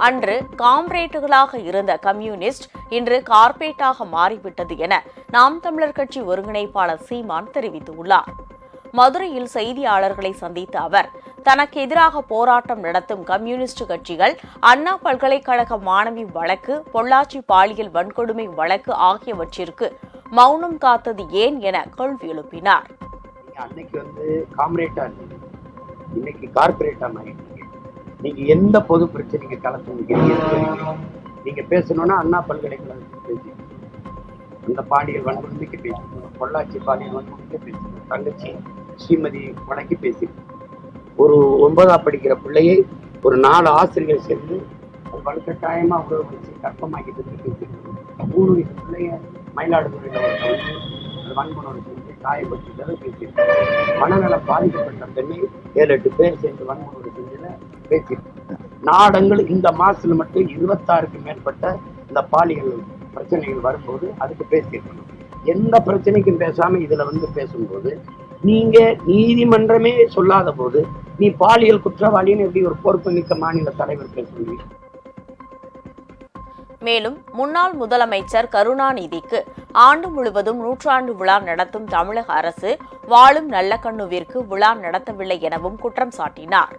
அன்று காம்ரேட்டுகளாக இருந்த கம்யூனிஸ்ட் இன்று கார்பரேட்டாக மாறிவிட்டது என நாம் தமிழர் கட்சி ஒருங்கிணைப்பாளர் சீமான் தெரிவித்துள்ளார். மதுரையில் செய்தியாளர்களை சந்தித்த அவர், தனக்கு எதிராக போராட்டம் நடத்தும் கம்யூனிஸ்ட் கட்சிகள் அண்ணா பல்கலைக்கழக மாணவி வழக்கு, பொள்ளாச்சி பாலியல் வன்கொடுமை வழக்கு ஆகியவற்றிற்கு மௌனம் காத்தது ஏன் என கேள்வி எழுப்பினார். அன்னைக்கு காம்ரேட்டா இருந்தீங்க, இன்னைக்கு கார்பரேட்டா மாறிட்டீங்க. நீங்க எந்த பொது பிரச்சனைக்கு களத்து நீங்க பேசணும்னா அண்ணா பல்கலைக்கழகத்துக்கு பேசிக்கணும், அந்த பாலியல் வன்கொடுமைக்கு பேசிக்கணும், பொள்ளாச்சி பாலியல் வன்கொடுமைக்கு பேசிக்கணும், தங்கச்சி ஸ்ரீமதி வழக்கு பேசிக்கணும். ஒரு 9ஆம் படிக்கிற பிள்ளையை ஒரு 4 ஆசிரியர்கள் சேர்ந்து அது வலுக்கட்டாயமா உறவு வச்சு கற்பமாக்கிட்டு பேசிக்கணும். 3 வயசு பிள்ளைய மயிலாடுதுறையில வன்கொடுமை செஞ்சு காயப்பட்டு பேசியிருக்கோம். மனநலம் பாதிக்கப்பட்ட பெண்ணை 7-8 பேர் சேர்ந்து வன்கொடுமை செஞ்சத பேசியிருக்கோம். நாடங்கள் இந்த மாசத்துல மட்டும் 26க்கு மேற்பட்ட இந்த பாலியல் பிரச்சனைகள் வரும்போது அதுக்கு பேசியிருக்கணும். எந்த பிரச்சனைக்கும் பேசாம இதுல பேசும்போது நீங்க நீதிமன்றமே சொல்லாத போது நீ பாலியல் குற்றவாளின்னு எப்படி ஒரு பொறுப்பு மிக்க மாநில தலைவர் பேசுவீங்க? மேலும் முன்னாள் முதலமைச்சர் கருணாநிதிக்கு ஆண்டு முழுவதும் 100ஆண்டு விழா நடத்தும் தமிழக அரசு வாழும் நல்லக்கண்ணுவிற்கு விழா நடத்தவில்லை எனவும் குற்றம் சாட்டினார்.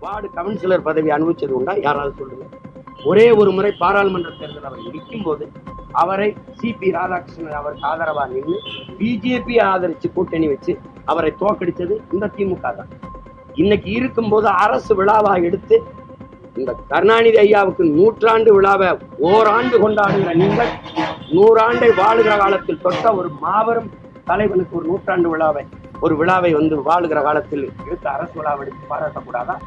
வார்டு கவுன்சிலர் பதவி அனுபவிச்சது உண்டா? யாராவது சொல்லுங்க. ஒரே ஒரு முறை பாராளுமன்ற தேர்தல் அவர் நிற்கும் போது அவரை சிபி ராதாகிருஷ்ணன் அவருக்கு ஆதரவா நின்று பிஜேபி ஆதரிச்சு கூட்டணி வச்சு அவரை தோக்கடிச்சது இந்த திமுக தான். இன்னைக்கு இருக்கும்போது அரசு விழாவா எடுத்து இந்த கருணாநிதி ஐயாவுக்கு 100ஆண்டு விழாவை ஓராண்டு கொண்டாடுகிற நீங்கள் 100 ஆண்டை வாழுகிற காலத்தில் தொட்ட ஒரு மாபெரும் தலைவனுக்கு ஒரு 100ஆண்டு விழாவை வாழுகிற காலத்தில் எடுத்து அரசு விழாவை எடுத்து பாராட்டக்கூடாதா?